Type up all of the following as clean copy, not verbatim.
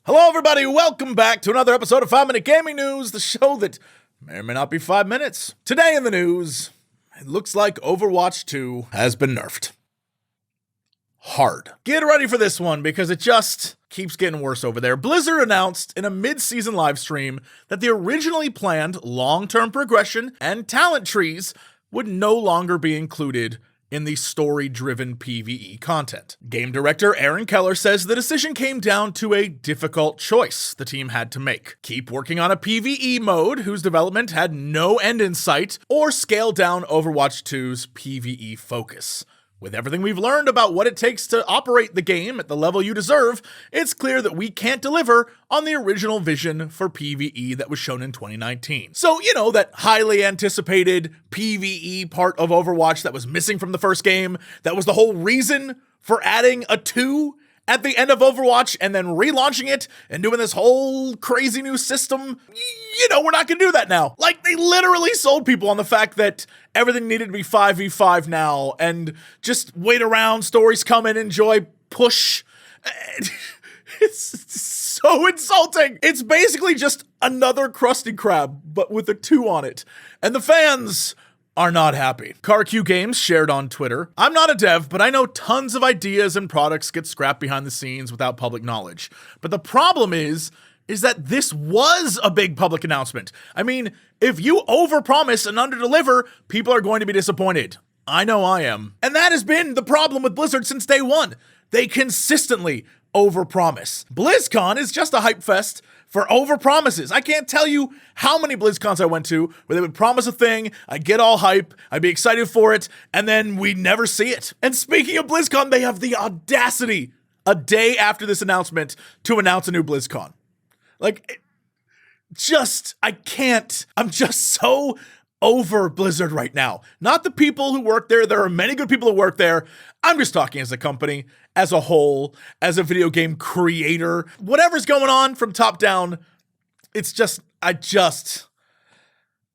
Hello, everybody. Welcome back to another episode of 5 Minute Gaming News, the show that may or may not be 5 minutes. Today in the news, it looks like Overwatch 2 has been nerfed. Hard. Get ready for this one because it just keeps getting worse over there. Blizzard announced in a mid-season live stream that the originally planned long-term progression and talent trees would no longer be included in the story-driven PVE content. Game director Aaron Keller says the decision came down to a difficult choice the team had to make. Keep working on a PVE mode whose development had no end in sight, or scale down Overwatch 2's PVE focus. With everything we've learned about what it takes to operate the game at the level you deserve, it's clear that we can't deliver on the original vision for PvE that was shown in 2019. So, that highly anticipated PvE part of Overwatch that was missing from the first game, that was the whole reason for adding a 2 at the end of Overwatch and then relaunching it and doing this whole crazy new system. We're not gonna do that now. Like, they literally sold people on the fact that everything needed to be 5v5 now and just wait around, stories come in, enjoy, push. It's so insulting. It's basically just another Krusty Krab, but with a 2 on it. And the fans are not happy. CarQ Games shared on Twitter, "I'm not a dev, but I know tons of ideas and products get scrapped behind the scenes without public knowledge. But the problem is that this was a big public announcement. I mean, if you overpromise and underdeliver, people are going to be disappointed. I know I am." And that has been the problem with Blizzard since day one. They consistently overpromise. BlizzCon is just a hype fest for overpromises. I can't tell you how many BlizzCons I went to where they would promise a thing, I'd get all hype, I'd be excited for it, and then we'd never see it. And speaking of BlizzCon, they have the audacity, a day after this announcement, to announce a new BlizzCon. I'm just so over Blizzard right now. Not the people who work there. There are many good people who work there. I'm just talking as a company, as a whole, as a video game creator. Whatever's going on from top down,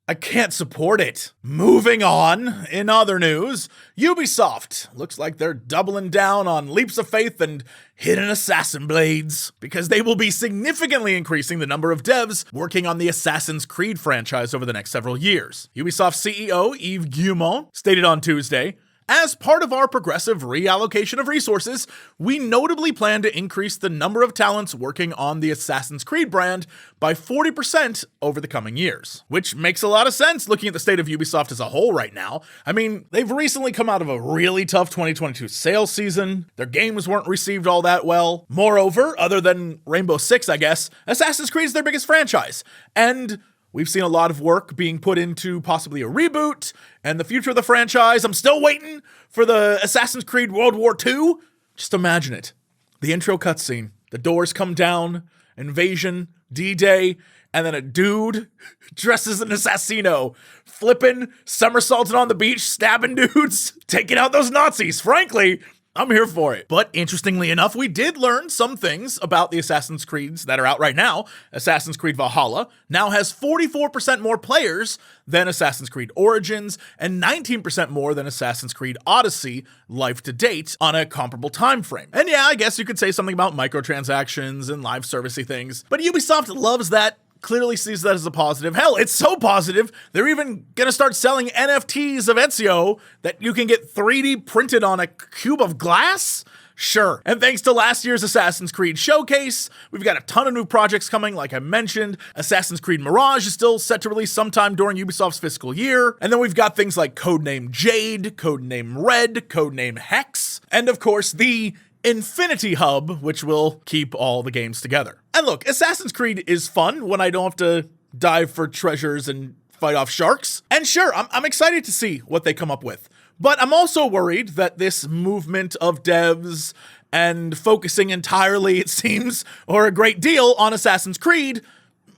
I can't support it. Moving on, in other news, Ubisoft looks like they're doubling down on leaps of faith and hidden assassin blades, because they will be significantly increasing the number of devs working on the Assassin's Creed franchise over the next several years. Ubisoft CEO Yves Guillemot stated on Tuesday, "As part of our progressive reallocation of resources, we notably plan to increase the number of talents working on the Assassin's Creed brand by 40% over the coming years." Which makes a lot of sense looking at the state of Ubisoft as a whole right now. I mean, they've recently come out of a really tough 2022 sales season. Their games weren't received all that well. Moreover, other than Rainbow Six, I guess, Assassin's Creed is their biggest franchise. And we've seen a lot of work being put into possibly a reboot and the future of the franchise. I'm still waiting for the Assassin's Creed World War II. Just imagine it. The intro cutscene. The doors come down, invasion, D-Day, and then a dude dressed as an assassino, flipping, somersaulting on the beach, stabbing dudes, taking out those Nazis. Frankly, I'm here for it. But interestingly enough, we did learn some things about the Assassin's Creeds that are out right now. Assassin's Creed Valhalla now has 44% more players than Assassin's Creed Origins and 19% more than Assassin's Creed Odyssey life to date on a comparable time frame. And yeah, I guess you could say something about microtransactions and live servicey things, but Ubisoft loves that. Clearly sees that as a positive. Hell, it's so positive, they're even gonna start selling NFTs of Ezio that you can get 3D printed on a cube of glass? Sure. And thanks to last year's Assassin's Creed showcase, we've got a ton of new projects coming, like I mentioned. Assassin's Creed Mirage is still set to release sometime during Ubisoft's fiscal year. And then we've got things like Codename Jade, Codename Red, Codename Hex, and of course the Infinity Hub, which will keep all the games together. And look, Assassin's Creed is fun when I don't have to dive for treasures and fight off sharks. And sure, I'm excited to see what they come up with. But I'm also worried that this movement of devs and focusing entirely, it seems, or a great deal on Assassin's Creed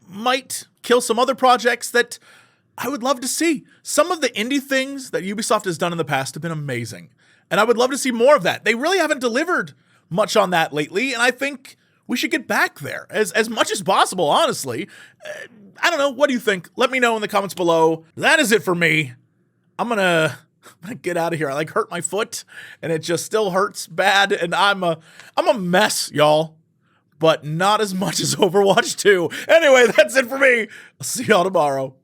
might kill some other projects that I would love to see. Some of the indie things that Ubisoft has done in the past have been amazing. And I would love to see more of that. They really haven't delivered much on that lately, and I think we should get back there as much as possible, honestly. I don't know. What do you think? Let me know in the comments below. That is it for me. I'm gonna get out of here. I hurt my foot, and it just still hurts bad, and I'm a mess, y'all. but not as much as Overwatch 2. Anyway, that's it for me. I'll see y'all tomorrow.